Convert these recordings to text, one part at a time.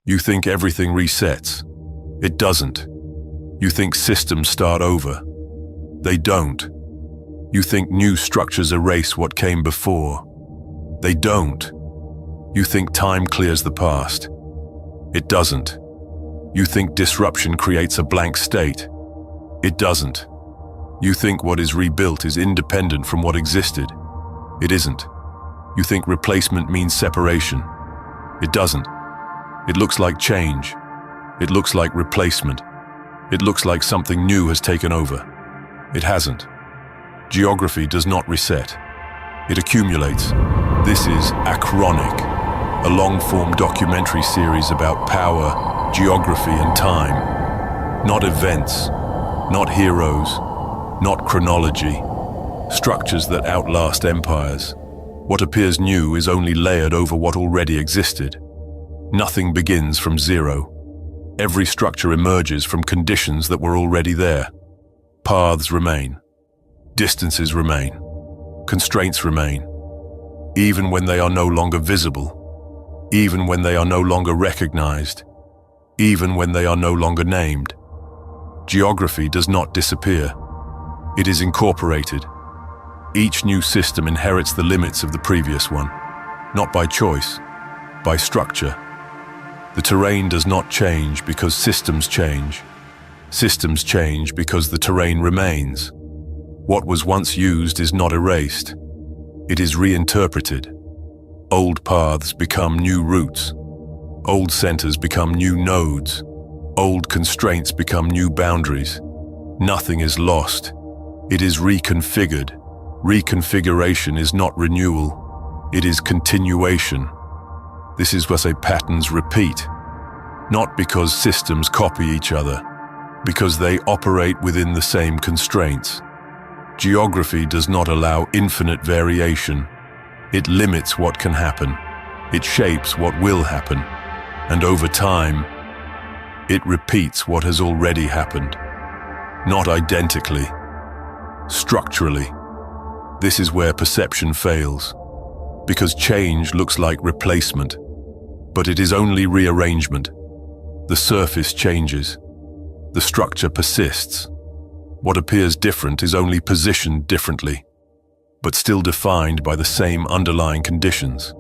You think everything resets. It doesn't. You think systems start over. They don't. You think new structures erase what came before. They don't. You think time clears the past. It doesn't. You think disruption creates a blank state. It doesn't. You think what is rebuilt is independent from what existed. It isn't. You think replacement means separation. It doesn't. It looks like change. It looks like replacement. It looks like something new has taken over. It hasn't. Geography does not reset. It accumulates. This is Achronic, a long-form documentary series about power, geography, and time. Not events, not heroes, not chronology. Structures that outlast empires. What appears new is only layered over what already existed. Nothing begins from zero. Every structure emerges from conditions that were already there. Paths remain. Distances remain. Constraints remain. Even when they are no longer visible. Even when they are no longer recognized. Even when they are no longer named. Geography does not disappear. It is incorporated. Each new system inherits the limits of the previous one, not by choice, by structure. The terrain does not change because systems change. Systems change because the terrain remains. What was once used is not erased. It is reinterpreted. Old paths become new routes. Old centers become new nodes. Old constraints become new boundaries. Nothing is lost. It is reconfigured. Reconfiguration is not renewal. It is continuation. This is where patterns repeat. Not because systems copy each other, because they operate within the same constraints. Geography does not allow infinite variation. It limits what can happen. It shapes what will happen. And over time, it repeats what has already happened. Not identically, structurally. This is where perception fails. Because change looks like replacement, but it is only rearrangement. The surface changes. The structure persists. What appears different is only positioned differently, but still defined by the same underlying conditions.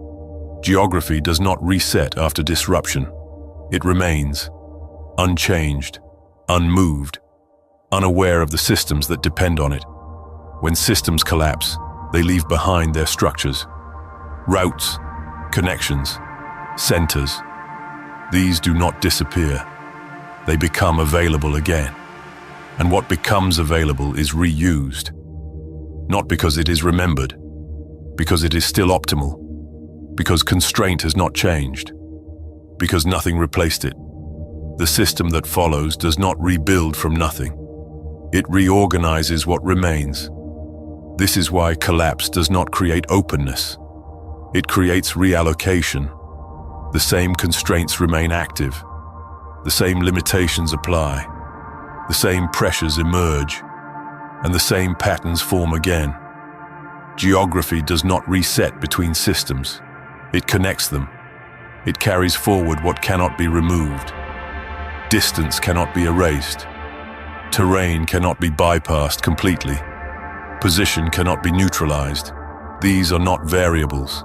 Geography does not reset after disruption. It remains, unchanged, unmoved, unaware of the systems that depend on it. When systems collapse, they leave behind their structures. Routes, connections, centers. These do not disappear. They become available again. And what becomes available is reused. Not because it is remembered, because it is still optimal, because constraint has not changed, because nothing replaced it. The system that follows does not rebuild from nothing. It reorganizes what remains. This is why collapse does not create openness. It creates reallocation. The same constraints remain active. The same limitations apply. The same pressures emerge. And the same patterns form again. Geography does not reset between systems. It connects them. It carries forward what cannot be removed. Distance cannot be erased. Terrain cannot be bypassed completely. Position cannot be neutralized. These are not variables.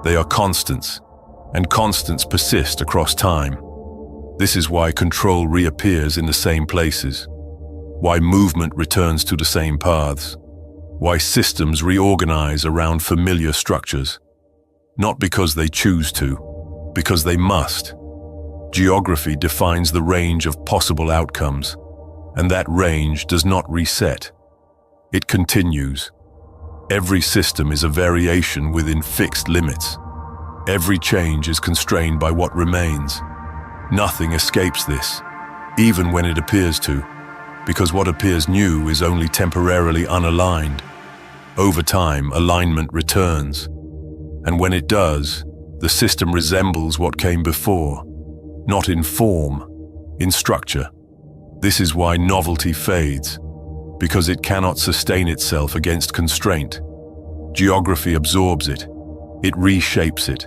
They are constants, and constants persist across time. This is why control reappears in the same places, why movement returns to the same paths, why systems reorganize around familiar structures. Not because they choose to, because they must. Geography defines the range of possible outcomes, and that range does not reset. It continues. Every system is a variation within fixed limits. Every change is constrained by what remains. Nothing escapes this, even when it appears to, because what appears new is only temporarily unaligned. Over time, alignment returns. And when it does, the system resembles what came before, not in form, in structure. This is why novelty fades, because it cannot sustain itself against constraint. Geography absorbs it. It reshapes it.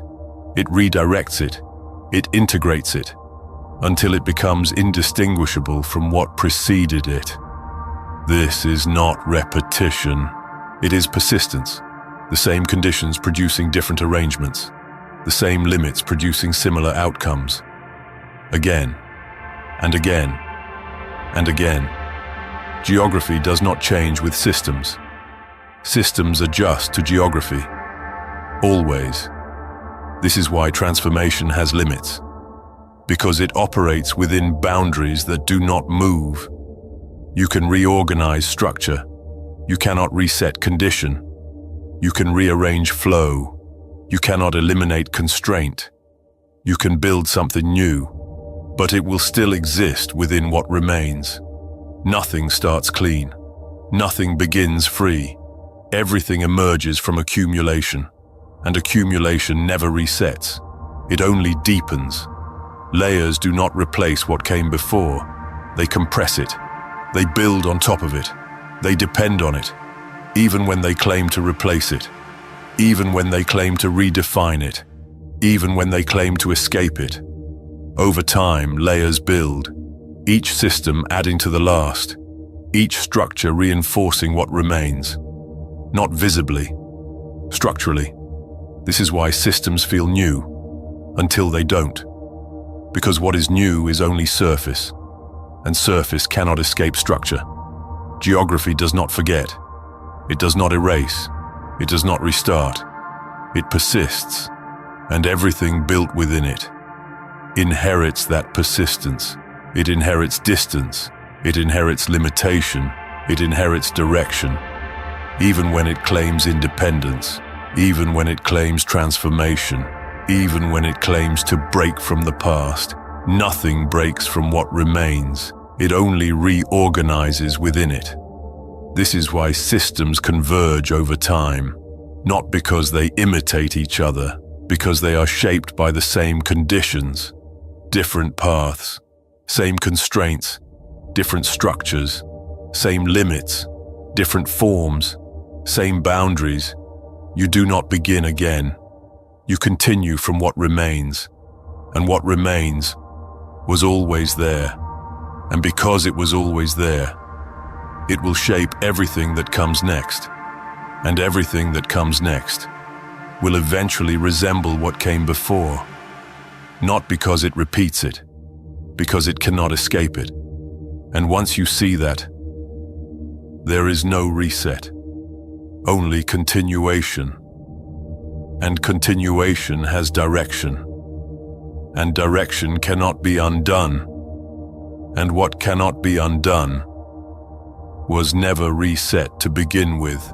It redirects it. It integrates it. until it becomes indistinguishable from what preceded it. This is not repetition. It is persistence. The same conditions producing different arrangements. The same limits producing similar outcomes. Again, and again, and again. Geography does not change with systems. Systems adjust to geography. Always. This is why transformation has limits. Because it operates within boundaries that do not move. You can reorganize structure. You cannot reset condition. You can rearrange flow. You cannot eliminate constraint. You can build something new, but it will still exist within what remains. Nothing starts clean. Nothing begins free. Everything emerges from accumulation, and accumulation never resets. It only deepens. Layers do not replace what came before. They compress it. They build on top of it. They depend on it, even when they claim to replace it, even when they claim to redefine it, even when they claim to escape it. Over time, layers build, each system adding to the last, each structure reinforcing what remains. Not visibly, structurally. This is why systems feel new, until they don't. Because what is new is only surface, and surface cannot escape structure. Geography does not forget. It does not erase. It does not restart. It persists, and everything built within it inherits that persistence. It inherits distance. It inherits limitation. It inherits direction. Even when it claims independence, even when it claims transformation, even when it claims to break from the past, nothing breaks from what remains. It only reorganizes within it. This is why systems converge over time, not because they imitate each other, because they are shaped by the same conditions, different paths, same constraints, different structures, same limits, different forms, same boundaries. You do not begin again. You continue from what remains, and what remains was always there. And because it was always there, it will shape everything that comes next. And everything that comes next will eventually resemble what came before. Not because it repeats it, because it cannot escape it. And once you see that, there is no reset, only continuation. And continuation has direction. And direction cannot be undone. And what cannot be undone was never reset to begin with.